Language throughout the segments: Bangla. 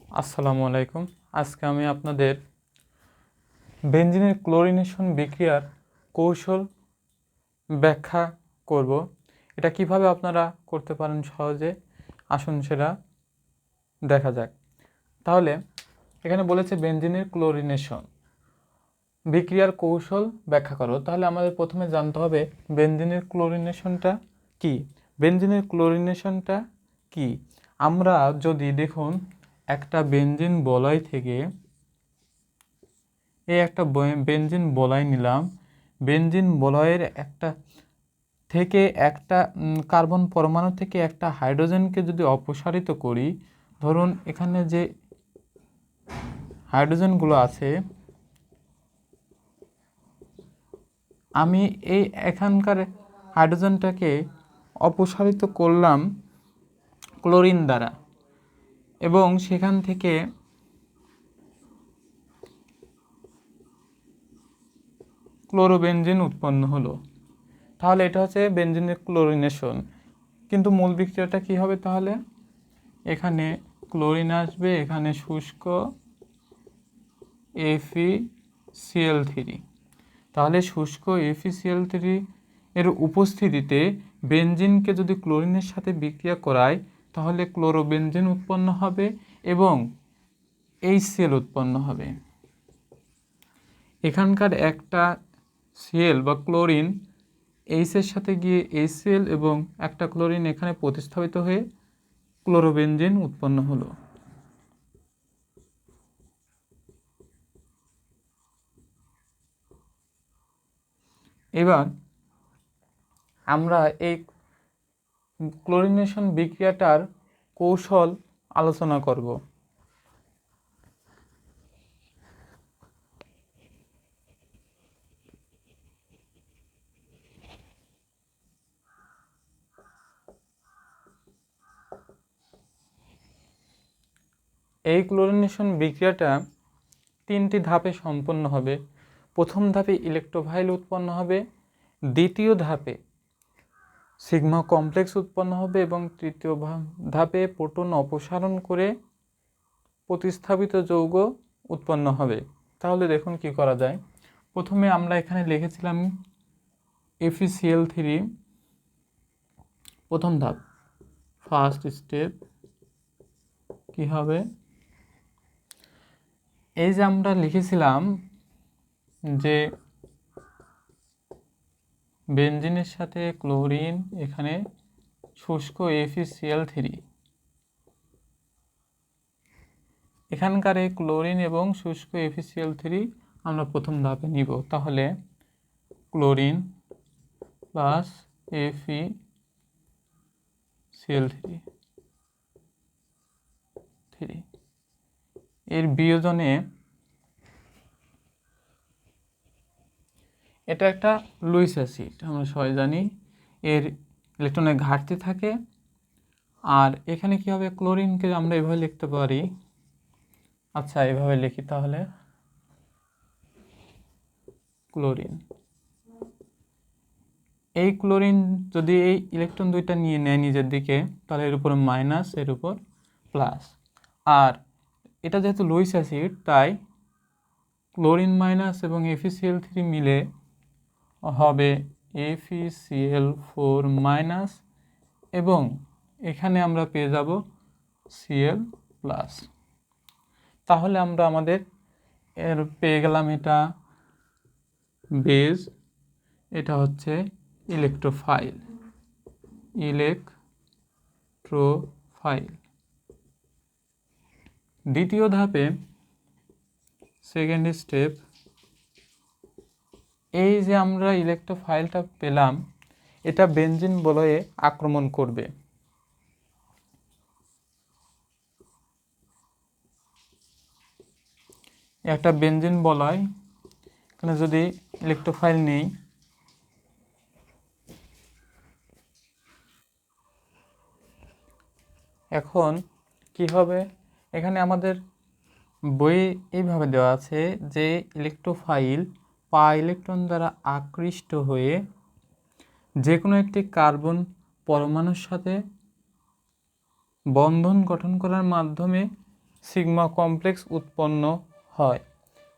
আসসালামু আলাইকুম। আজকে আমি আপনাদের বেনজিনের ক্লোরিনেশন বিক্রিয়ার কৌশল ব্যাখ্যা করব। এটা কিভাবে আপনারা করতে পারেন সহজে, আসুন সেটা দেখা যাক। তাহলে এখানে বলেছে বেনজিনের ক্লোরিনেশন বিক্রিয়ার কৌশল ব্যাখ্যা করো। তাহলে আমাদের প্রথমে জানতে হবে বেনজিনের ক্লোরিনেশনটা কি। বেনজিনের ক্লোরিনেশনটা কি? আমরা যদি দেখুন, একটা বেনজিন বলয় থেকে একটা বেনজিন বলয় নিলাম। বেনজিন বলয়ের একটা কার্বন পরমাণু থেকে একটা হাইড্রোজেনকে যদি অপসারিত করি, ধরুন এখানে যে হাইড্রোজেনগুলো আছে, আমি এখানকার হাইড্রোজেনটাকে অপসারিত করলাম ক্লোরিন দ্বারা, এবং সেখান থেকে ক্লোরোবেনজিন উৎপন্ন হলো। তাহলে এটা হচ্ছে বেনজিনের ক্লোরিনেশন। কিন্তু মূল বিক্রিয়াটা কি হবে? তাহলে এখানে ক্লোরিন আসবে, এখানে শুষ্ক FeCl3। তাহলে শুষ্ক FeCl3 এর উপস্থিতিতে বেনজিনকে যদি ক্লোরিনের সাথে বিক্রিয়া করায়, তাহলে ক্লোরোবেনজিন উৎপন্ন হবে এবং HCl উৎপন্ন হবে। এখানকার একটা Cl বা ক্লোরিন H এর সাথে গিয়ে HCl এবং একটা ক্লোরিন এখানে প্রতিস্থাপিত হয়ে ক্লোরোবেনজিন উৎপন্ন হলো। এবার আমরা এই ক্লোরিনেশন বিক্রিয়াটার কৌশল আলোচনা করব। এই ক্লোরিনেশন বিক্রিয়াটা 3টি ধাপে সম্পন্ন হবে। প্রথম ধাপে ইলেকট্রোফাইল উৎপন্ন হবে, দ্বিতীয় ধাপে সিগমা কমপ্লেক্স উৎপন্ন হবে এবং তৃতীয় ধাপে প্রোটন অপসারণ করে প্রতিস্থাপিত যৌগ উৎপন্ন হবে। তাহলে দেখুন কি করা যায়। প্রথমে আমরা এখানে লিখেছিলাম FeCl3, প্রথম ধাপ, ফার্স্ট স্টেপ কি হবে? এই যে আমরা লিখেছিলাম যে বেনজিনের সাথে ক্লোরিন, এখানে শুষ্ক FeCl3, এখানকার এই ক্লোরিন এবং শুষ্ক FeCl3 আমরা প্রথম ধাপে নিব। তাহলে ক্লোরিন প্লাস FeCl3 এর বিয়োজনে এটা একটা লুইস অ্যাসিড, আমরা সবাই জানি এর ইলেকট্রনের ঘাটতি থাকে। আর এখানে কি হবে? ক্লোরিনকে আমরা এভাবে লিখতে পারি, আচ্ছা এভাবে লিখি তাহলে, ক্লোরিন, এই ক্লোরিন যদি এই ইলেকট্রন দুইটা নিয়ে নেয় নিজের দিকে, তাহলে এর উপর মাইনাস, এর উপর প্লাস। আর এটা যেহেতু লুইস অ্যাসিড, তাই ক্লোরিন মাইনাস এবং FeCl3 মিলে হবে FeCl4 মাইনাস, এবং এখানে আমরা পেয়ে যাব Cl প্লাস। তাহলে আমরা আমাদের পেয়ে গেলাম এটা বেজ, এটা হচ্ছে ইলেকট্রোফাইল। দ্বিতীয় ধাপে, সেকেন্ড স্টেপ, এই যে আমরা ইলেকট্রোফাইলটা পেলাম, এটা বেনজিন বলয়ে আক্রমণ করবে। একটা বেনজিন বলয়, এখানে যদি ইলেকট্রোফাইল নেই, এখন কি হবে? এখানে আমাদের বইয়ে এইভাবে দেওয়া আছে যে ইলেকট্রোফাইল পা ইলেকট্রন দ্বারা আকৃষ্ট হয়ে যে কোনো একটি কার্বন পরমাণুর সাথে বন্ধন গঠন করার মাধ্যমে সিগমা কমপ্লেক্স উৎপন্ন হয়।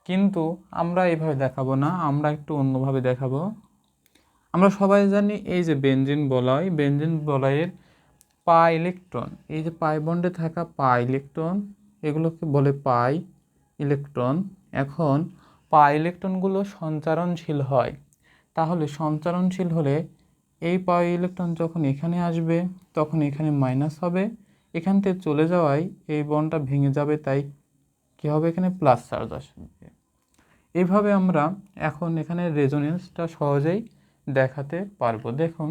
কিন্তু আমরা এইভাবে দেখাবো না, আমরা একটু অন্যভাবে দেখাবো। আমরা সবাই জানি এই যে বেনজিন বলয়ের পাই ইলেকট্রন, এই যে পাই বন্ডে থাকা পাই ইলেকট্রন, এগুলোকে বলে পাই ইলেকট্রন। এখন পাই ইলেকট্রনগুলো সঞ্চারণশীল হয়। তাহলে সঞ্চারণশীল হলে এই পাই ইলেকট্রন যখন এখানে আসবে তখন এখানে মাইনাস হবে, এখান থেকে চলে যাওয়ায় এই বন্ডটা ভেঙে যাবে, তাই কী হবে, এখানে প্লাস চার্জ আসবে। এইভাবে আমরা এখন এখানে রেজোনেন্সটা সহজেই দেখাতে পারবো। দেখুন,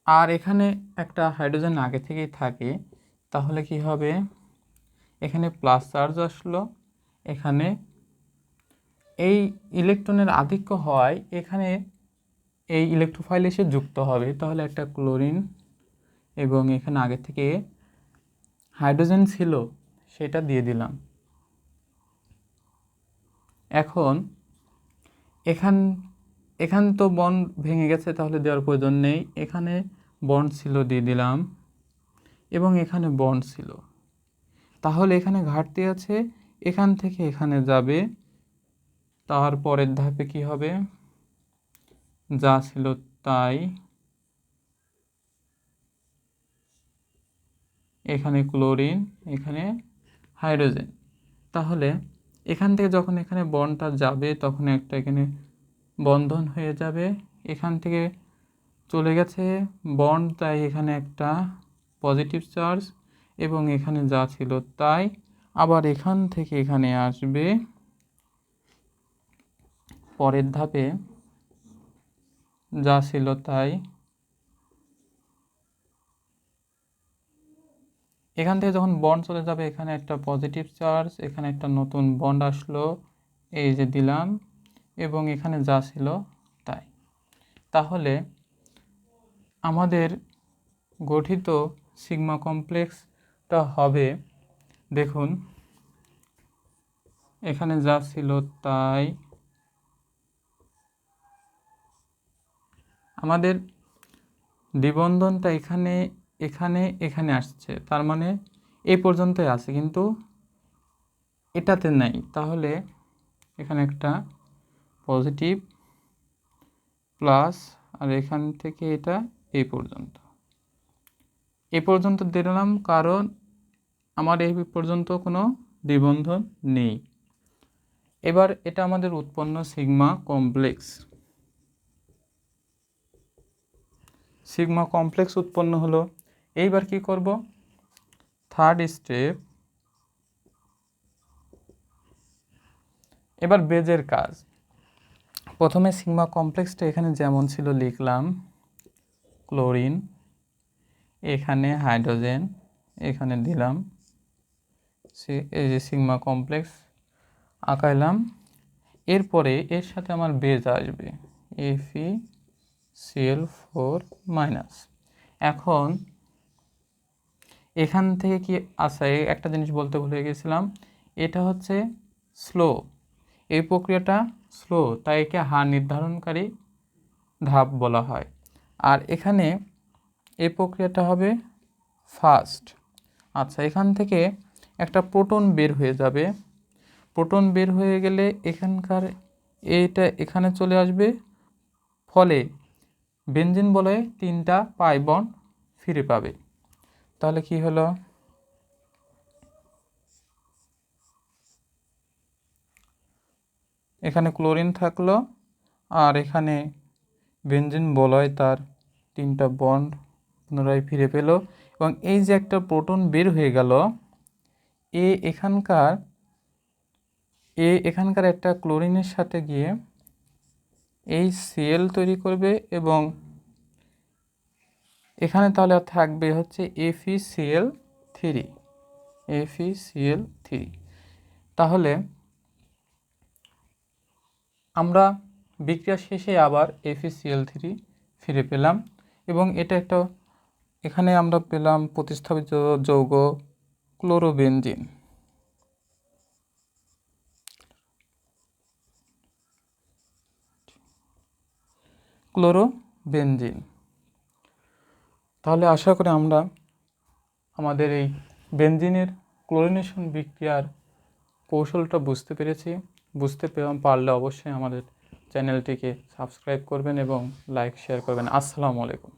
আর এখানে একটা হাইড্রোজেন আগে থেকেই থাকে, তাহলে কি হবে, এখানে প্লাস চার্জ আসলো, এখানে এই ইলেকট্রনের আধিক্য হওয়ায় এখানে এই ইলেকট্রোফাইল এসে যুক্ত হবে, তাহলে একটা ক্লোরিন এবং এখানে আগে থেকে হাইড্রোজেন ছিল সেটা দিয়ে দিলাম। এখন এখান তো বন্ড ভেঙে গেছে, তাহলে দেওয়ার প্রয়োজন নেই, এখানে বন্ড ছিল দিয়ে দিলাম এবং এখানে বন্ড ছিল, তাহলে এখানে ঘাটতি আছে, এখান থেকে এখানে যাবে, তারপরের ধাপে কি হবে, যা ছিল তাই, এখানে ক্লোরিন এখানে হাইড্রোজেন। তাহলে এখান থেকে যখন এখানে বন্ডটা যাবে তখন একটা এখানে বন্ধন হয়ে যাবে, এখান থেকে চলে গেছে বন্ড, তাই এখানে একটা পজিটিভ চার্জ এবং এখানে যা ছিল তাই, আবার এখান থেকে এখানে আসবে, পরের ধাপে যা ছিল তাই, এখান থেকে যখন বন্ড চলে যাবে এখানে একটা পজিটিভ চার্জ, এখানে একটা নতুন বন্ড আসলো, এই যে দিলাম, এবং এখানে যা ছিল তাই। তাহলে আমাদের গঠিত সিগমা কমপ্লেক্সটা হবে, দেখুন এখানে যা ছিল তাই, আমাদের দ্বিবন্ধনটা এখানে এখানে এখানে আসছে, তার মানে এই পর্যন্তই আছে, কিন্তু এটাতে নাই, তাহলে এখানে একটা পজিটিভ প্লাস, আর এখান থেকে এটা এই পর্যন্ত দিলাম, কারণ আমার এই পর্যন্ত কোনো দ্বিবন্ধন নেই। এবার এটা আমাদের উৎপন্ন সিগমা কমপ্লেক্স উৎপন্ন হলো। এইবার কি করব, থার্ড স্টেপ, এবার বেজের কাজ। প্রথমে সিগমা কমপ্লেক্সটা এখানে যেমন ছিল লিখলাম, ক্লোরিন, এখানে হাইড্রোজেন, এখানে দিলাম, এই যে সিগমা কমপ্লেক্স আঁকাইলাম। এরপরে এর সাথে আমার বেজ আসবে, FeCl4-। এখন এখান থেকে কি আছে, একটা জিনিস বলতে ভুলে গেছিলাম, এটা হচ্ছে স্লো, এই প্রক্রিয়াটা স্লো, তাই একে হার নির্ধারণকারী ধাপ বলা হয়। আর এখানে এই প্রক্রিয়াটা হবে ফাস্ট। আচ্ছা, এখান থেকে একটা প্রোটন বের হয়ে যাবে, প্রোটন বের হয়ে গেলে এখানকার এইটা এখানে চলে আসবে, ফলে বেনজিন বলয়ে 3টা পাই বন্ড ফিরে পাবে। তাহলে কি হলো, এখানে ক্লোরিন থাকলো আর এখানে বেনজিন বলয় তার 3টা বন্ড পুনরায় ফিরে পেল, এবং এই যে একটা প্রোটন বের হয়ে গেল, এখানকার একটা ক্লোরিনের সাথে গিয়ে এই Cl তৈরি করবে, এবং এখানে তাহলে থাকবে হচ্ছে FeCl3। তাহলে আমরা বিক্রিয়া শেষে আবার FeCl3 ফিরে পেলাম, এবং এটা একটা, এখানে আমরা পেলাম প্রতিস্থাপিত যৌগ ক্লোরোবেনজিন। তাহলে আশা করি আমরা আমাদের এই বেনজিনের ক্লোরিনেশন বিক্রিয়ার কৌশলটা বুঝতে পারলে অবশ্যই আমাদের চ্যানেলটিকে সাবস্ক্রাইব করবেন এবং লাইক শেয়ার করবেন। আসসালামু আলাইকুম।